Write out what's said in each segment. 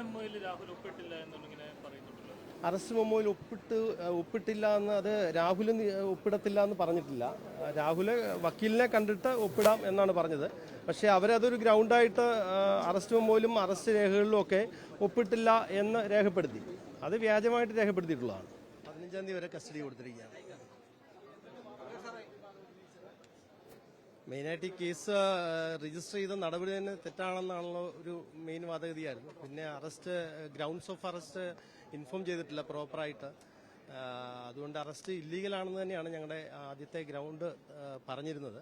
മെമ്മോയിൽ രാഹുൽ ഒപ്പിട്ടില്ല എന്നിങ്ങനെ പറയുന്നുണ്ടല്ലോ. അറസ്റ്റ് മെമ്മോയിൽ ഒപ്പിട്ടില്ല എന്ന് അത് രാഹുൽ ഒപ്പിടത്തില്ല എന്ന് പറഞ്ഞിട്ടില്ല. രാഹുൽ വക്കീലിനെ കണ്ടിട്ട് ഒപ്പിടാം എന്നാണ് പറഞ്ഞത്. പക്ഷേ അവരതൊരു ഗ്രൗണ്ടായിട്ട് അറസ്റ്റ് മെമ്മോയിലും അറസ്റ്റ് രേഖകളിലും ഒക്കെ ഒപ്പിട്ടില്ല എന്ന് രേഖപ്പെടുത്തി. അത് വ്യാജമായിട്ട് രേഖപ്പെടുത്തിയിട്ടുള്ളതാണ്. 15-ാം തീയതി വരെ കസ്റ്റഡി കൊടുത്തിരിക്കുകയാണ്. മെയിനായിട്ട് ഈ കേസ് രജിസ്റ്റർ ചെയ്ത നടപടി തന്നെ തെറ്റാണെന്നാണല്ലോ ഒരു മെയിൻ വാദഗതിയായിരുന്നു. പിന്നെ arrest grounds of arrest inform ചെയ്തിട്ടില്ല പ്രോപ്പറായിട്ട്. അതുകൊണ്ട് അറസ്റ്റ് ഇല്ലീഗലാണെന്ന് തന്നെയാണ് ഞങ്ങളുടെ ആദ്യത്തെ ഗ്രൗണ്ട് പറഞ്ഞിരുന്നത്.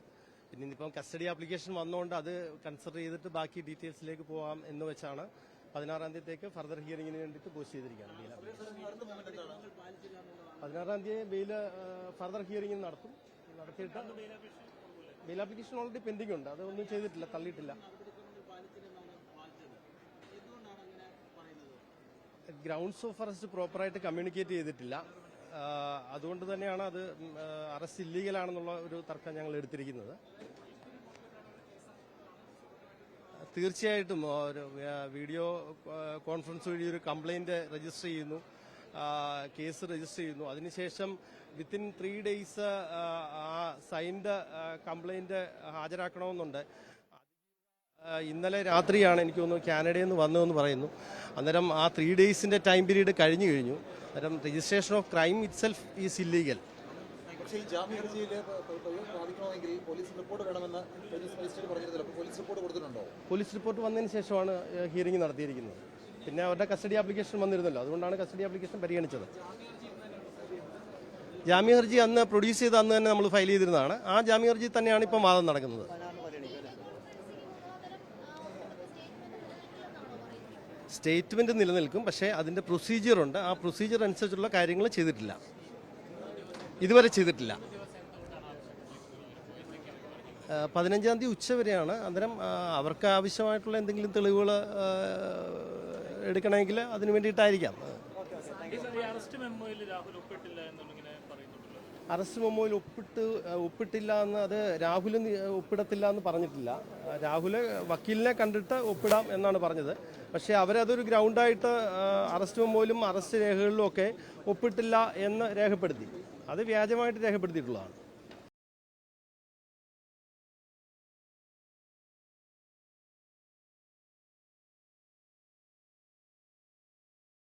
പിന്നെ ഇനിയിപ്പം കസ്റ്റഡി ആപ്ലിക്കേഷൻ വന്നുകൊണ്ട് അത് കൺസിഡർ ചെയ്തിട്ട് ബാക്കി ഡീറ്റെയിൽസിലേക്ക് പോകാം എന്ന് വെച്ചാണ് 16-ാം തീയതിക്ക് ഫർദർ ഹിയറിംഗിന് വേണ്ടിയിട്ട് പോസ്റ്റ് ചെയ്തിരിക്കുകയാണ്. 16-ാം തീയതി ബെയിൽ ഫർദർ ഹിയറിംഗ് നടത്തിയിട്ട് ബെയിൽ ആപ്ലിക്കേഷൻ ഓൾറെഡി പെൻഡിംഗ് ഉണ്ട്. അതൊന്നും ചെയ്തിട്ടില്ല, തള്ളിയിട്ടില്ല. ഗ്രൗണ്ട്സ് ഓഫ് അറസ്റ്റ് പ്രോപ്പറായിട്ട് കമ്മ്യൂണിക്കേറ്റ് ചെയ്തിട്ടില്ല. അതുകൊണ്ട് തന്നെയാണ് അത് അറസ്റ്റ് ഇല്ലീഗലാണെന്നുള്ള ഒരു തർക്കം ഞങ്ങൾ എടുത്തിരിക്കുന്നത്. തീർച്ചയായിട്ടും ഒരു വീഡിയോ കോൺഫറൻസ് വഴി ഒരു കംപ്ലൈന്റ് രജിസ്റ്റർ ചെയ്യുന്നു, കേസ് രജിസ്റ്റർ ചെയ്യുന്നു. അതിനുശേഷം വിത്തിൻ 3 days ആ സൈൻഡ് കംപ്ലൈന്റ് ഹാജരാക്കണമെന്നുണ്ട്. ഇന്നലെ രാത്രിയാണ് എനിക്ക് തോന്നുന്നു കാനഡയിൽ നിന്ന് വന്നതെന്ന് പറയുന്നു. അന്നേരം ആ 3 days ടൈം പീരീഡ് കഴിഞ്ഞു. അന്നേരം registration of crime it self is illegal. Police report വന്നതിന് ശേഷമാണ് ഹിയറിംഗ് നടത്തിയിരിക്കുന്നത്. പിന്നെ അവരുടെ കസ്റ്റഡി ആപ്ലിക്കേഷൻ വന്നിരുന്നല്ലോ, അതുകൊണ്ടാണ് കസ്റ്റഡി ആപ്ലിക്കേഷൻ പരിഗണിച്ചത്. ജാമ്യ ഹർജി അന്ന് പ്രൊഡ്യൂസ് ചെയ്ത് അന്ന് തന്നെ നമ്മൾ ഫയൽ ചെയ്തിരുന്നതാണ്. ആ ജാമ്യ ഹർജി തന്നെയാണ് ഇപ്പം വാദം നടക്കുന്നത്. സ്റ്റേറ്റ്മെന്റ് നിലനിൽക്കും, പക്ഷേ അതിന്റെ പ്രൊസീജിയറുണ്ട്. ആ പ്രൊസീജിയർ അനുസരിച്ചുള്ള കാര്യങ്ങൾ ചെയ്തിട്ടില്ല, ഇതുവരെ ചെയ്തിട്ടില്ല. 15-ാം തീയതി ഉച്ചവരെയാണ്. അന്നേരം അവർക്ക് ആവശ്യമായിട്ടുള്ള എന്തെങ്കിലും തെളിവുകൾ എടുക്കണമെങ്കിൽ അതിനു വേണ്ടിയിട്ടായിരിക്കാം. അറസ്റ്റ് മെമ്മോയിൽ ഒപ്പിട്ടില്ല എന്ന് അത് രാഹുൽ ഒപ്പിടത്തില്ല എന്ന് പറഞ്ഞിട്ടില്ല. രാഹുൽ വക്കീലിനെ കണ്ടിട്ട് ഒപ്പിടാം എന്നാണ് പറഞ്ഞത്. പക്ഷേ അവരതൊരു ഗ്രൗണ്ടായിട്ട് അറസ്റ്റ് മെമ്മോയിലും അറസ്റ്റ് രേഖകളിലും ഒക്കെ ഒപ്പിട്ടില്ല എന്ന് രേഖപ്പെടുത്തി. അത് വ്യാജമായിട്ട് രേഖപ്പെടുത്തിയിട്ടുള്ളതാണ്.